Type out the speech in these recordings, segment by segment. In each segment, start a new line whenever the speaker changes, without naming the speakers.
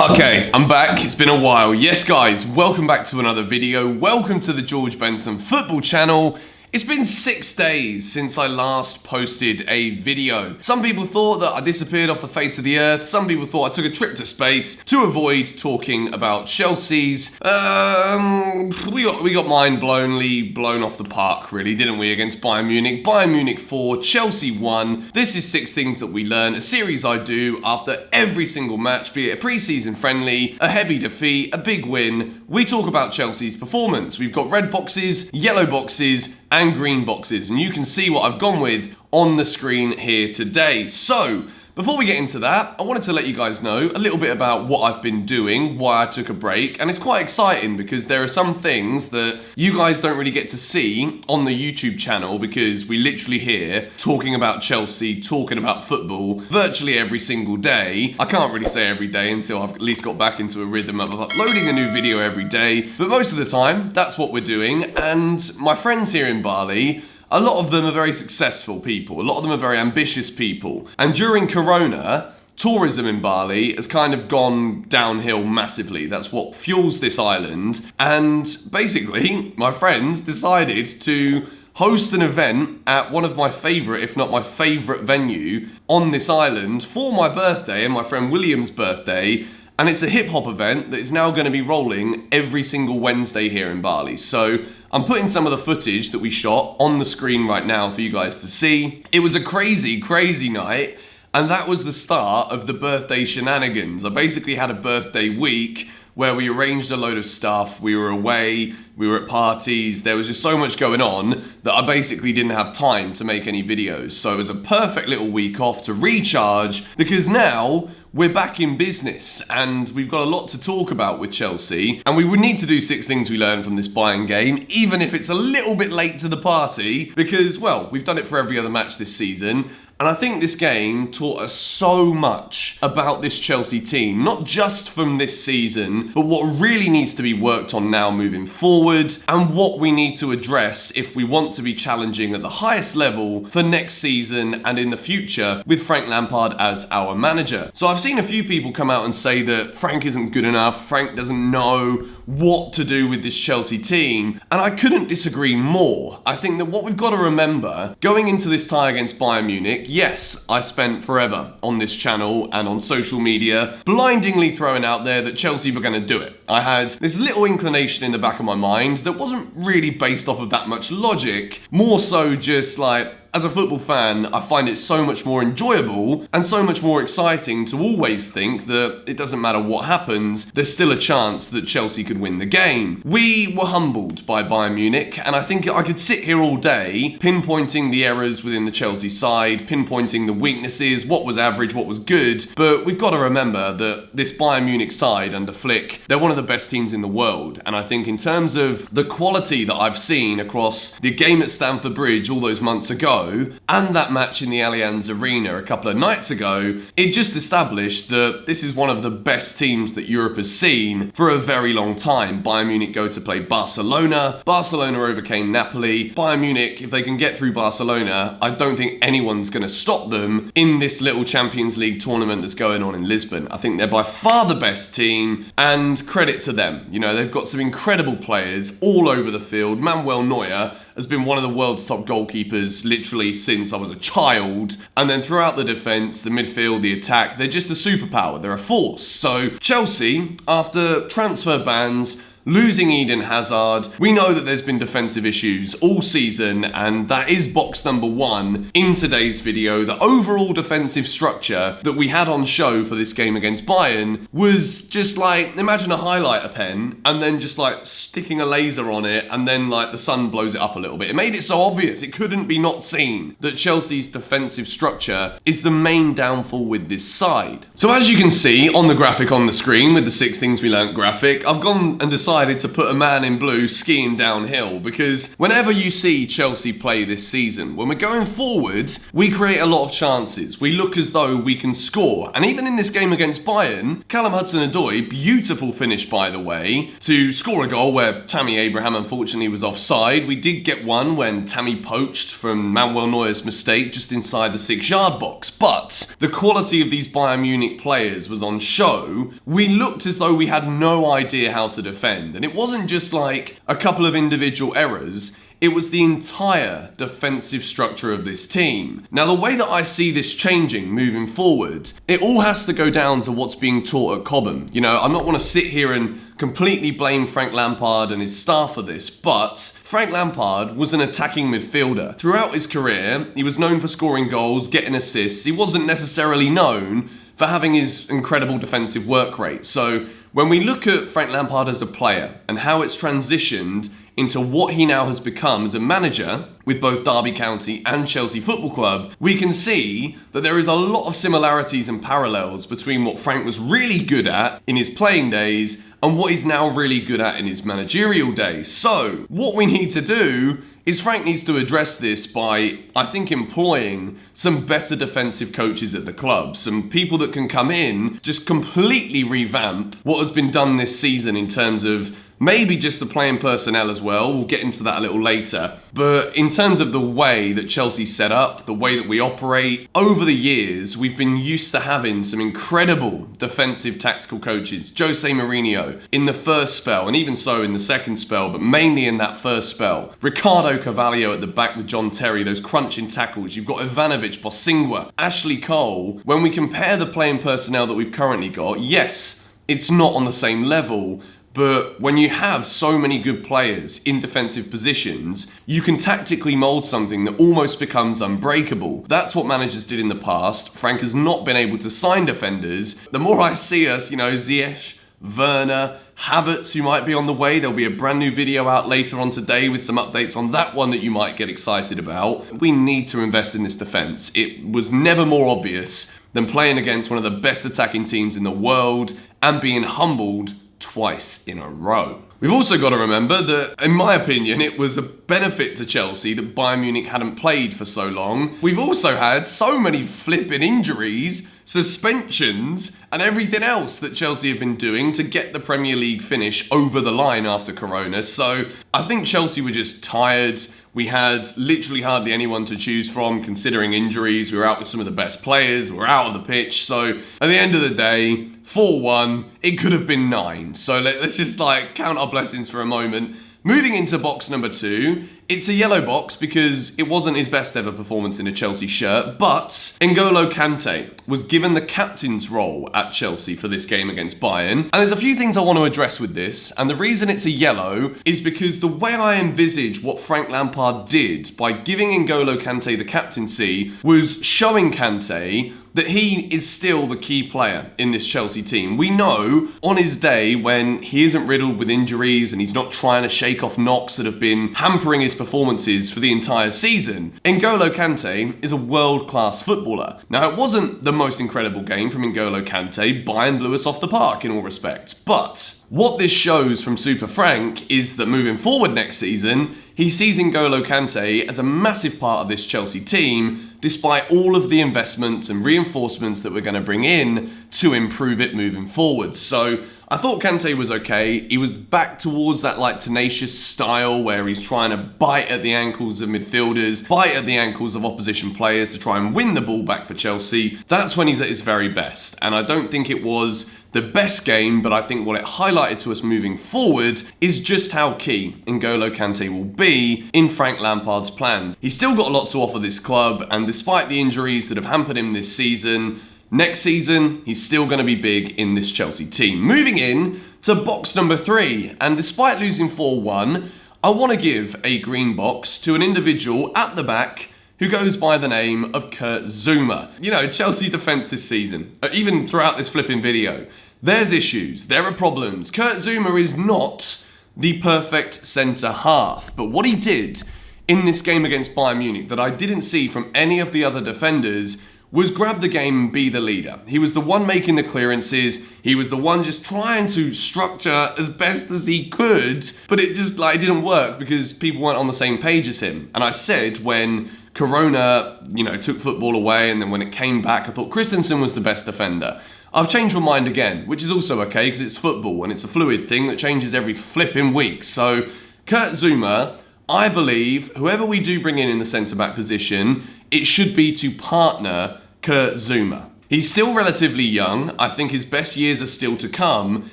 Okay, I'm back. It's been a while. Yes, guys, welcome back to another video. Welcome to the George Benson Football Channel. It's been 6 days since I last posted a video. Some people thought that I disappeared off the face of the earth. Some people thought I took a trip to space to avoid talking about Chelsea's. We got mind-blowingly blown off the park, really, didn't we, against Bayern Munich? Bayern Munich 4, Chelsea 1. This is 6 things that we learn, a series I do after every single match, be it a pre-season friendly, a heavy defeat, a big win. We talk about Chelsea's performance. We've got red boxes, yellow boxes, and green boxes, and you can see what I've gone with on the screen here today. So, before we get into that, I wanted to let you guys know a little bit about what I've been doing, why I took a break, and it's quite exciting because there are some things that you guys don't really get to see on the YouTube channel because we literally here talking about Chelsea, talking about football virtually every single day. I can't really say every day until I've at least got back into a rhythm of uploading a new video every day, but most of the time, that's what we're doing, and my friends here in Bali, a lot of them are very successful people. A lot of them are very ambitious people. And during Corona, tourism in Bali has kind of gone downhill massively. That's what fuels this island. And basically, my friends decided to host an event at one of my favourite, if not my favourite venue on this island for my birthday and my friend William's birthday. And it's a hip-hop event that is now going to be rolling every single Wednesday here in Bali. So I'm putting some of the footage that we shot on the screen right now for you guys to see. It was a crazy, crazy night. And that was the start of the birthday shenanigans. I basically had a birthday week where we arranged a load of stuff. We were away, we were at parties. There was just so much going on that I basically didn't have time to make any videos. So it was a perfect little week off to recharge because now we're back in business and we've got a lot to talk about with Chelsea. And we would need to do 6 things we learned from this Bayern game, even if it's a little bit late to the party because, well, we've done it for every other match this season. And I think this game taught us so much about this Chelsea team, not just from this season, but what really needs to be worked on now moving forward and what we need to address if we want to be challenging at the highest level for next season and in the future with Frank Lampard as our manager. So I've seen a few people come out and say that Frank isn't good enough, Frank doesn't know what to do with this Chelsea team, and I couldn't disagree more. I think that what we've got to remember, going into this tie against Bayern Munich, yes, I spent forever on this channel and on social media blindingly throwing out there that Chelsea were going to do it. I had this little inclination in the back of my mind that wasn't really based off of that much logic, more so just like, as a football fan, I find it so much more enjoyable and so much more exciting to always think that it doesn't matter what happens, there's still a chance that Chelsea could win the game. We were humbled by Bayern Munich, and I think I could sit here all day pinpointing the errors within the Chelsea side, pinpointing the weaknesses, what was average, what was good, but we've got to remember that this Bayern Munich side under Flick, they're one of the best teams in the world, and I think in terms of the quality that I've seen across the game at Stamford Bridge all those months ago, and that match in the Allianz Arena a couple of nights ago, it just established that this is one of the best teams that Europe has seen for a very long time. Bayern Munich go to play Barcelona. Barcelona overcame Napoli. Bayern Munich, if they can get through Barcelona, I don't think anyone's going to stop them in this little Champions League tournament that's going on in Lisbon. I think they're by far the best team, and credit to them. You know, they've got some incredible players all over the field. Manuel Neuer has been one of the world's top goalkeepers literally since I was a child. And then throughout the defence, the midfield, the attack, they're just a superpower. They're a force. So Chelsea, after transfer bans, losing Eden Hazard, we know that there's been defensive issues all season, and that is box number 1 in today's video. The overall defensive structure that we had on show for this game against Bayern was just like, imagine a highlighter pen and then just like sticking a laser on it and then like the sun blows it up a little bit. It made it so obvious, it couldn't be not seen that Chelsea's defensive structure is the main downfall with this side. So as you can see on the graphic on the screen with the 6 things we learnt graphic, I've gone and decided decided to put a man in blue skiing downhill, because whenever you see Chelsea play this season, when we're going forward, we create a lot of chances. We look as though we can score. And even in this game against Bayern, Callum Hudson-Odoi, beautiful finish by the way, to score a goal where Tammy Abraham unfortunately was offside. We did get one when Tammy poached from Manuel Neuer's mistake just inside the 6-yard box. But the quality of these Bayern Munich players was on show. We looked as though we had no idea how to defend. And it wasn't just like a couple of individual errors. It was the entire defensive structure of this team. Now, the way that I see this changing moving forward, it all has to go down to what's being taught at Cobham. You know, I'm not going to sit here and completely blame Frank Lampard and his staff for this, but Frank Lampard was an attacking midfielder. Throughout his career, he was known for scoring goals, getting assists. He wasn't necessarily known for having his incredible defensive work rate. So when we look at Frank Lampard as a player and how it's transitioned into what he now has become as a manager with both Derby County and Chelsea Football Club, we can see that there is a lot of similarities and parallels between what Frank was really good at in his playing days and what he's now really good at in his managerial days. So what we need to do is Frank needs to address this by, I think, employing some better defensive coaches at the club. Some people that can come in, just completely revamp what has been done this season in terms of maybe just the playing personnel as well. We'll get into that a little later. But in terms of the way that Chelsea's set up, the way that we operate, over the years, we've been used to having some incredible defensive tactical coaches. Jose Mourinho in the first spell, and even so in the second spell, but mainly in that first spell. Ricardo Carvalho at the back with John Terry, those crunching tackles. You've got Ivanovic, Bosingwa, Ashley Cole. When we compare the playing personnel that we've currently got, yes, it's not on the same level, but when you have so many good players in defensive positions, you can tactically mould something that almost becomes unbreakable. That's what managers did in the past. Frank has not been able to sign defenders. The more I see us, Ziyech, Werner, Havertz, who might be on the way. There'll be a brand new video out later on today with some updates on that one that you might get excited about. We need to invest in this defence. It was never more obvious than playing against one of the best attacking teams in the world and being humbled twice in a row. We've also got to remember that, in my opinion, it was a benefit to Chelsea that Bayern Munich hadn't played for so long. We've also had so many flipping injuries, suspensions, and everything else that Chelsea have been doing to get the Premier League finish over the line after Corona. So I think Chelsea were just tired. We had literally hardly anyone to choose from, considering injuries. We were out with some of the best players. We were out of the pitch. So at the end of the day, 4-1, it could have been 9. So let's just count our blessings for a moment. Moving into box number 2, it's a yellow box because it wasn't his best ever performance in a Chelsea shirt, but N'Golo Kante was given the captain's role at Chelsea for this game against Bayern. And there's a few things I want to address with this, and the reason it's a yellow is because the way I envisage what Frank Lampard did by giving N'Golo Kante the captaincy was showing Kante that he is still the key player in this Chelsea team. We know on his day when he isn't riddled with injuries and he's not trying to shake off knocks that have been hampering his performances for the entire season, N'Golo Kante is a world-class footballer. Now, it wasn't the most incredible game from N'Golo Kante. Bayern blew us off the park in all respects. But what this shows from Super Frank is that moving forward next season, he sees N'Golo Kante as a massive part of this Chelsea team, despite all of the investments and reinforcements that we're going to bring in to improve it moving forward. So I thought Kante was okay. He was back towards that tenacious style where he's trying to bite at the ankles of midfielders, bite at the ankles of opposition players to try and win the ball back for Chelsea. That's when he's at his very best. And I don't think it was the best game, but I think what it highlighted to us moving forward is just how key N'Golo Kante will be in Frank Lampard's plans. He's still got a lot to offer this club, and despite the injuries that have hampered him this season, next season, he's still going to be big in this Chelsea team. Moving in to box number 3, and despite losing 4-1, I want to give a green box to an individual at the back who goes by the name of Kurt Zouma. Chelsea defence this season, even throughout this flipping video, there's issues, there are problems. Kurt Zouma is not the perfect centre half, but what he did in this game against Bayern Munich that I didn't see from any of the other defenders was grab the game and be the leader. He was the one making the clearances. He was the one just trying to structure as best as he could, but it just didn't work because people weren't on the same page as him. And I said when Corona, took football away, and then when it came back, I thought Christensen was the best defender. I've changed my mind again, which is also okay because it's football and it's a fluid thing that changes every flipping week. So Kurt Zouma, I believe whoever we do bring in the centre-back position, it should be to partner Kurt Zouma. He's still relatively young. I think his best years are still to come.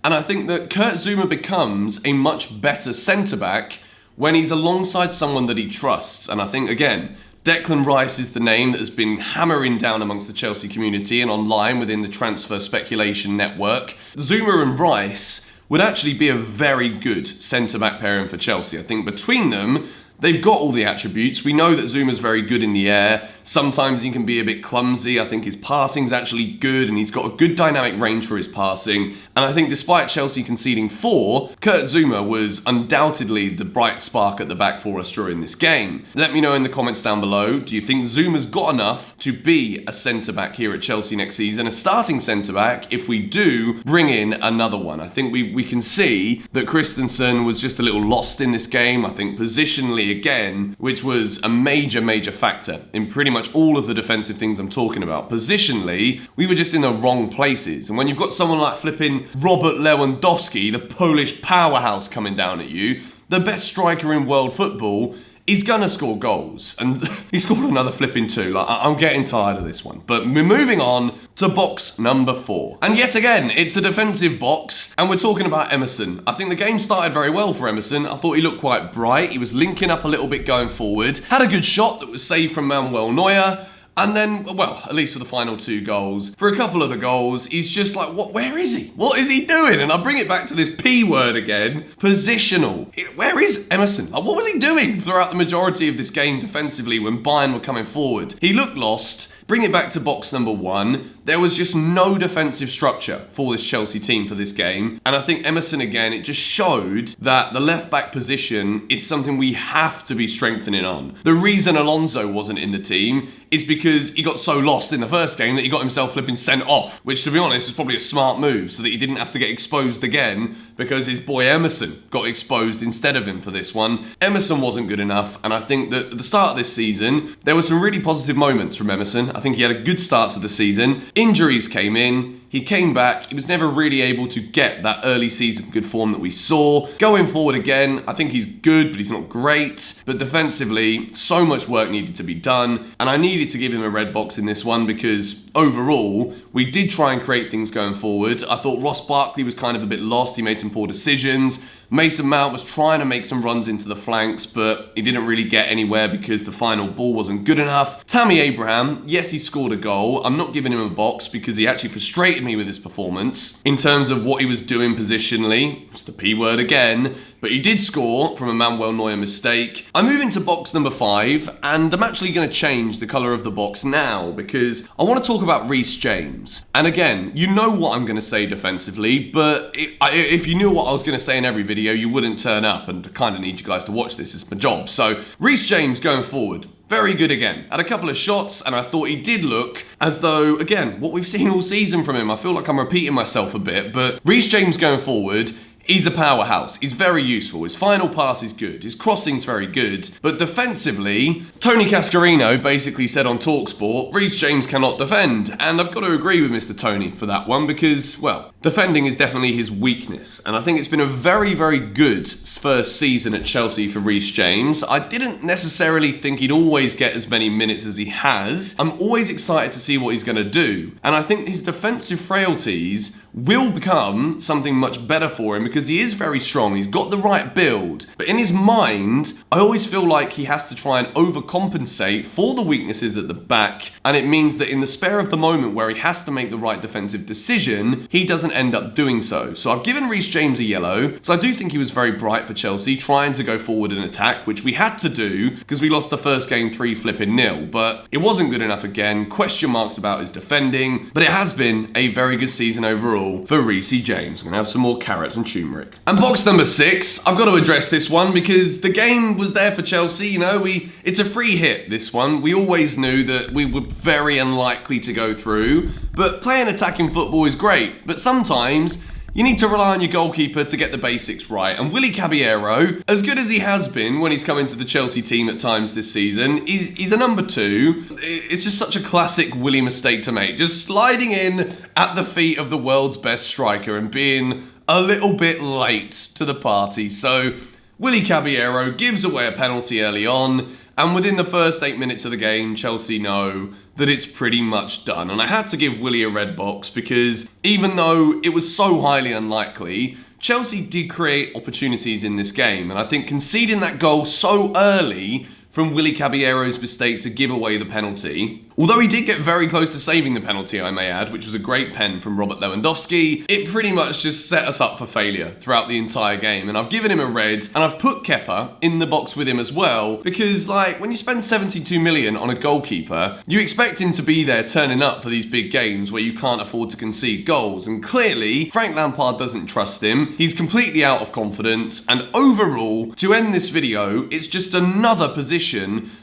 And I think that Kurt Zouma becomes a much better centre-back when he's alongside someone that he trusts. And I think, again, Declan Rice is the name that has been hammering down amongst the Chelsea community and online within the transfer speculation network. Zouma and Rice would actually be a very good centre-back pairing for Chelsea. I think between them, they've got all the attributes. We know that Zouma's very good in the air. Sometimes he can be a bit clumsy. I think his passing's actually good and he's got a good dynamic range for his passing. And I think despite Chelsea conceding 4, Kurt Zouma was undoubtedly the bright spark at the back for us during this game. Let me know in the comments down below, do you think Zouma's got enough to be a centre-back here at Chelsea next season, a starting centre-back, if we do bring in another one? I think we can see that Christensen was just a little lost in this game. I think positionally again, which was a major factor in pretty much all of the defensive things I'm talking about. Positionally, we were just in the wrong places. And when you've got someone like flipping Robert Lewandowski, the Polish powerhouse, coming down at you, the best striker in world football, he's gonna score goals. And he scored another flipping 2. I'm getting tired of this one. But we're moving on to box number 4. And yet again, it's a defensive box, and we're talking about Emerson. I think the game started very well for Emerson. I thought he looked quite bright. He was linking up a little bit going forward. Had a good shot that was saved from Manuel Neuer. And then, well, at least for the final 2 goals. For a couple of the goals, he's just like, where is he? What is he doing? And I bring it back to this P word again, positional. Where is Emerson? What was he doing throughout the majority of this game defensively when Bayern were coming forward? He looked lost. Bring it back to box number 1. There was just no defensive structure for this Chelsea team for this game. And I think Emerson, again, it just showed that the left-back position is something we have to be strengthening on. The reason Alonso wasn't in the team is because he got so lost in the first game that he got himself flipping sent off, which, to be honest, is probably a smart move so that he didn't have to get exposed again because his boy Emerson got exposed instead of him for this one. Emerson wasn't good enough, and I think that at the start of this season, there were some really positive moments from Emerson. I think he had a good start to the season. Injuries came in. He came back. He was never really able to get that early season good form that we saw. Going forward again, I think he's good, but he's not great. But defensively, so much work needed to be done. And I needed to give him a red box in this one because overall, we did try and create things going forward. I thought Ross Barkley was kind of a bit lost. He made some poor decisions. Mason Mount was trying to make some runs into the flanks, but he didn't really get anywhere because the final ball wasn't good enough. Tammy Abraham, yes, he scored a goal. I'm not giving him a box because he actually frustrated me with his performance in terms of what he was doing positionally. It's the P word again. But he did score from a Manuel Neuer mistake. I move into box number 5, and I'm actually going to change the colour of the box now because I want to talk about Rhys James. And again, you know what I'm going to say defensively, but if you knew what I was going to say in every video, you wouldn't turn up, and I kind of need you guys to watch this. It's my job. So, Rhys James going forward. Very good again. Had a couple of shots, and I thought he did look as though, again, what we've seen all season from him. I feel like I'm repeating myself a bit, but Rhys James going forward, he's a powerhouse. He's very useful. His final pass is good. His crossing's very good. But defensively, Tony Cascarino basically said on TalkSport, Rhys James cannot defend. And I've got to agree with Mr. Tony for that one because, well, defending is definitely his weakness. And I think it's been a very good first season at Chelsea for Rhys James. I didn't necessarily think he'd always get as many minutes as he has. I'm always excited to see what he's going to do. And I think his defensive frailties will become something much better for him because he is very strong. He's got the right build. But in his mind, I always feel like he has to try and overcompensate for the weaknesses at the back. And it means that in the spare of the moment where he has to make the right defensive decision, he doesn't end up doing so. So I've given Rhys James a yellow. So I do think he was very bright for Chelsea, trying to go forward and attack, which we had to do because we lost the first game 3-0. But it wasn't good enough again. Question marks about his defending. But it has been a very good season overall. goal for Rhys James. I'm going to have some more carrots and turmeric. And box number 6, I've got to address this one because the game was there for Chelsea. You know, it's a free hit, this one. We always knew that we were very unlikely to go through, but playing attacking football is great. But sometimes you need to rely on your goalkeeper to get the basics right. And Willy Caballero, as good as he has been when he's come into the Chelsea team at times this season, he's a number 2. It's just such a classic Willy mistake to make. Just sliding in at the feet of the world's best striker and being a little bit late to the party. So Willy Caballero gives away a penalty early on, and within the first 8 minutes of the game, Chelsea know that it's pretty much done. And I had to give Willy a red box because even though it was so highly unlikely, Chelsea did create opportunities in this game. And I think conceding that goal so early from Willy Caballero's mistake to give away the penalty, although he did get very close to saving the penalty, I may add, which was a great pen from Robert Lewandowski, it pretty much just set us up for failure throughout the entire game. And I've given him a red, and I've put Kepa in the box with him as well, because like when you spend 72 million on a goalkeeper, you expect him to be there turning up for these big games where you can't afford to concede goals. And clearly, Frank Lampard doesn't trust him. He's completely out of confidence. And overall, to end this video, it's just another position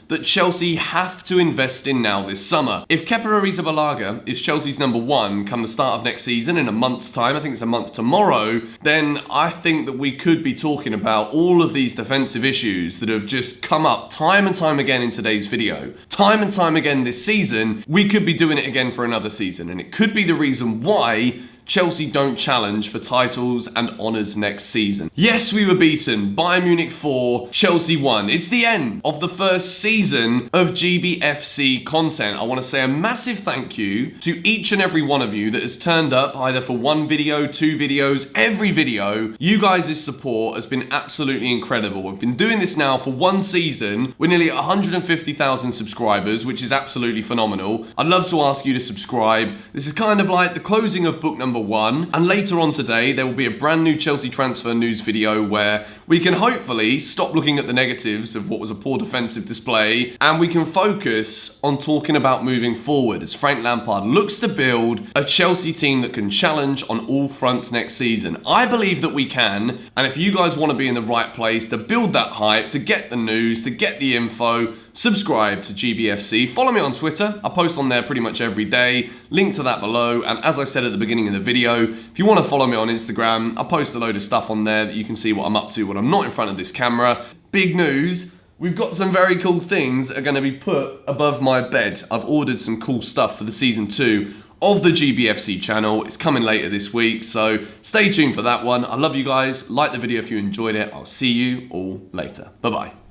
that Chelsea have to invest in now this summer. If Kepa Arrizabalaga is Chelsea's number 1 come the start of next season in a month's time, I think it's a month tomorrow, then I think that we could be talking about all of these defensive issues that have just come up time and time again in today's video. Time and time again this season, we could be doing it again for another season, and it could be the reason why Chelsea don't challenge for titles and honours next season. Yes, we were beaten. Bayern Munich 4, Chelsea 1. It's the end of the first season of GBFC content. I want to say a massive thank you to each and every one of you that has turned up either for 1 video, 2 videos, every video. You guys' support has been absolutely incredible. We've been doing this now for 1 season. We're nearly at 150,000 subscribers, which is absolutely phenomenal. I'd love to ask you to subscribe. This is kind of like the closing of book number 1, and later on today there will be a brand new Chelsea transfer news video where we can hopefully stop looking at the negatives of what was a poor defensive display and we can focus on talking about moving forward as Frank Lampard looks to build a Chelsea team that can challenge on all fronts next season. I believe that we can, and if you guys want to be in the right place to build that hype, to get the news, to get the info, subscribe to GBFC. Follow me on Twitter. I post on there pretty much every day. Link to that below. And as I said at the beginning of the video, if you want to follow me on Instagram, I post a load of stuff on there that you can see what I'm up to when I'm not in front of this camera. Big news. We've got some very cool things that are going to be put above my bed. I've ordered some cool stuff for the season 2 of the GBFC channel. It's coming later this week, so stay tuned for that one. I love you guys. Like the video if you enjoyed it. I'll see you all later. Bye-bye.